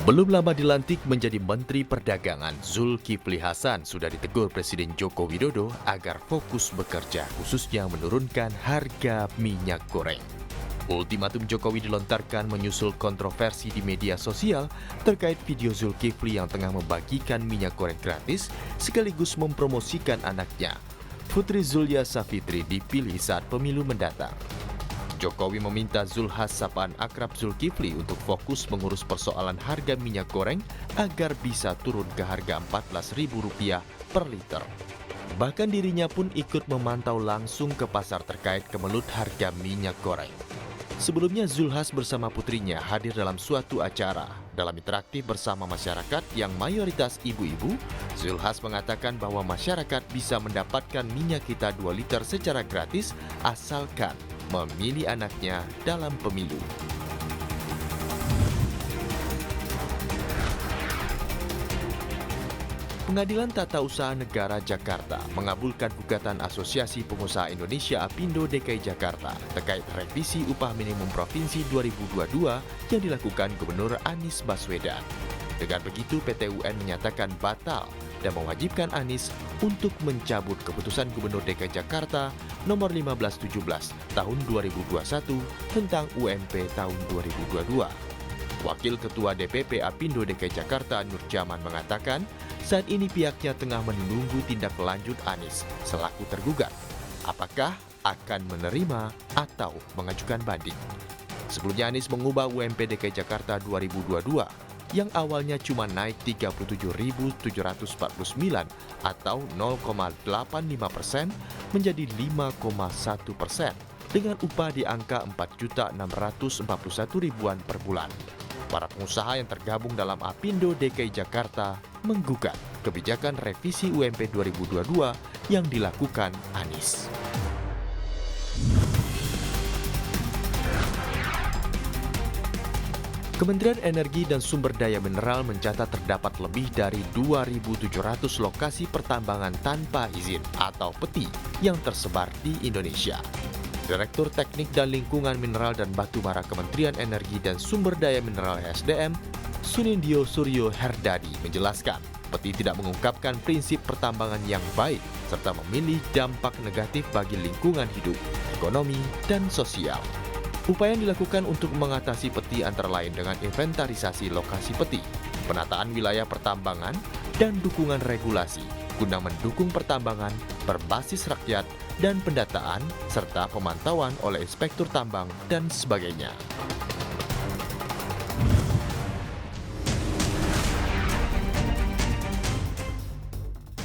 Belum lama dilantik menjadi Menteri Perdagangan, Zulkifli Hasan sudah ditegur Presiden Joko Widodo agar fokus bekerja, khususnya menurunkan harga minyak goreng. Ultimatum Jokowi dilontarkan menyusul kontroversi di media sosial terkait video Zulkifli yang tengah membagikan minyak goreng gratis sekaligus mempromosikan anaknya. Putri Zulya Safitri dipilih saat pemilu mendatang. Jokowi meminta Zulhas sapaan akrab Zulkifli untuk fokus mengurus persoalan harga minyak goreng agar bisa turun ke harga Rp14.000 per liter. Bahkan dirinya pun ikut memantau langsung ke pasar terkait kemelut harga minyak goreng. Sebelumnya Zulhas bersama putrinya hadir dalam suatu acara. Dalam interaktif bersama masyarakat yang mayoritas ibu-ibu, Zulhas mengatakan bahwa masyarakat bisa mendapatkan minyak kita 2 liter secara gratis asalkan memilih anaknya dalam pemilu. Pengadilan Tata Usaha Negara Jakarta mengabulkan gugatan Asosiasi Pengusaha Indonesia Apindo DKI Jakarta terkait revisi upah minimum provinsi 2022 yang dilakukan Gubernur Anies Baswedan. Dengan begitu, PT UN menyatakan batal dan mewajibkan Anies untuk mencabut keputusan Gubernur DKI Jakarta nomor 1517 tahun 2021 tentang UMP tahun 2022. Wakil Ketua DPP Apindo DKI Jakarta Nur Jaman mengatakan, saat ini pihaknya tengah menunggu tindak lanjut Anies selaku tergugat. Apakah akan menerima atau mengajukan banding? Sebelumnya Anies mengubah UMP DKI Jakarta 2022 yang awalnya cuma naik 37.749 atau 0,85% menjadi 5,1% dengan upah di angka 4.641.000-an per bulan. Para pengusaha yang tergabung dalam Apindo DKI Jakarta menggugat kebijakan revisi UMP 2022 yang dilakukan Anies. Kementerian Energi dan Sumber Daya Mineral mencatat terdapat lebih dari 2.700 lokasi pertambangan tanpa izin atau peti yang tersebar di Indonesia. Direktur Teknik dan Lingkungan Mineral dan Batubara Kementerian Energi dan Sumber Daya Mineral (SDM), Sunindyo Suryo Herdadi menjelaskan, peti tidak mengungkapkan prinsip pertambangan yang baik serta memilih dampak negatif bagi lingkungan hidup, ekonomi, dan sosial. Upaya yang dilakukan untuk mengatasi peti antara lain dengan inventarisasi lokasi peti, penataan wilayah pertambangan, dan dukungan regulasi guna mendukung pertambangan berbasis rakyat dan pendataan serta pemantauan oleh inspektur tambang dan sebagainya.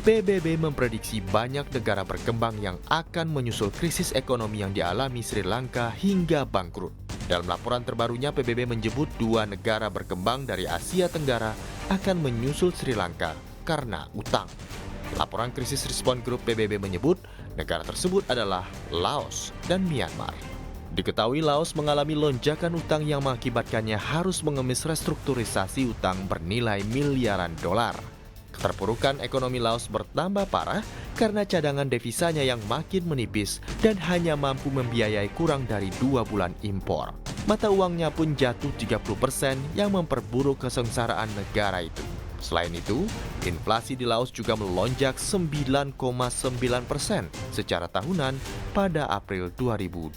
PBB memprediksi banyak negara berkembang yang akan menyusul krisis ekonomi yang dialami Sri Lanka hingga bangkrut. Dalam laporan terbarunya, PBB menyebut 2 negara berkembang dari Asia Tenggara akan menyusul Sri Lanka karena utang. Laporan krisis respon grup PBB menyebut negara tersebut adalah Laos dan Myanmar. Diketahui Laos mengalami lonjakan utang yang mengakibatkannya harus mengemis restrukturisasi utang bernilai miliaran dolar. Keterpurukan ekonomi Laos bertambah parah karena cadangan devisanya yang makin menipis dan hanya mampu membiayai kurang dari 2 bulan impor. Mata uangnya pun jatuh 30% yang memperburuk kesengsaraan negara itu. Selain itu, inflasi di Laos juga melonjak 9,9% secara tahunan pada April 2022.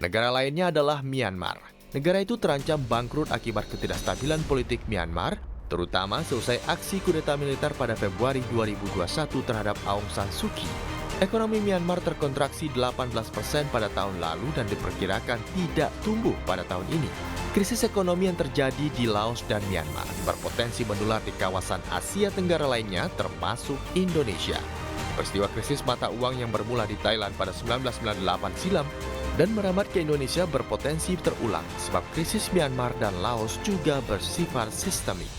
Negara lainnya adalah Myanmar. Negara itu terancam bangkrut akibat ketidakstabilan politik Myanmar, terutama selesai aksi kudeta militer pada Februari 2021 terhadap Aung San Suu Kyi. Ekonomi Myanmar terkontraksi 18% pada tahun lalu dan diperkirakan tidak tumbuh pada tahun ini. Krisis ekonomi yang terjadi di Laos dan Myanmar berpotensi menular di kawasan Asia Tenggara lainnya termasuk Indonesia. Peristiwa krisis mata uang yang bermula di Thailand pada 1998 silam dan merambat ke Indonesia berpotensi terulang sebab krisis Myanmar dan Laos juga bersifat sistemik.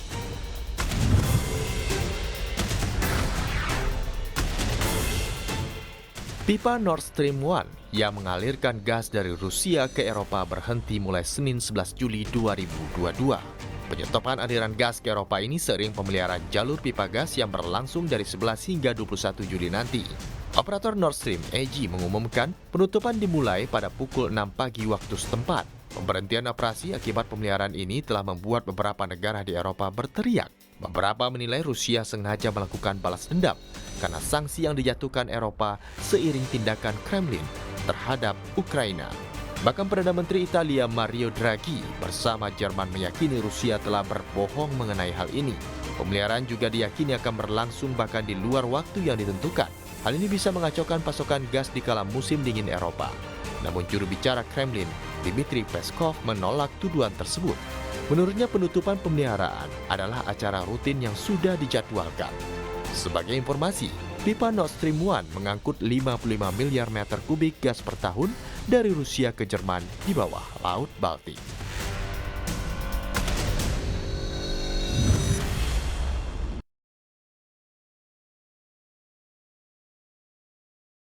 Pipa Nord Stream 1 yang mengalirkan gas dari Rusia ke Eropa berhenti mulai Senin 11 Juli 2022. Penyetopan aliran gas ke Eropa ini seiring pemeliharaan jalur pipa gas yang berlangsung dari 11 hingga 21 Juli nanti. Operator Nord Stream AG mengumumkan penutupan dimulai pada pukul 6 pagi waktu setempat. Pemberhentian operasi akibat pemeliharaan ini telah membuat beberapa negara di Eropa berteriak. Beberapa menilai Rusia sengaja melakukan balas dendam karena sanksi yang dijatuhkan Eropa seiring tindakan Kremlin terhadap Ukraina. Bahkan Perdana Menteri Italia Mario Draghi bersama Jerman meyakini Rusia telah berbohong mengenai hal ini. Pemeliharaan juga diyakini akan berlangsung bahkan di luar waktu yang ditentukan. Hal ini bisa mengacaukan pasokan gas di kala musim dingin Eropa. Namun juru bicara Kremlin, Dmitry Peskov, menolak tuduhan tersebut. Menurutnya penutupan pemeliharaan adalah acara rutin yang sudah dijadwalkan. Sebagai informasi, pipa Nord Stream 1 mengangkut 55 miliar meter kubik gas per tahun dari Rusia ke Jerman di bawah Laut Baltik.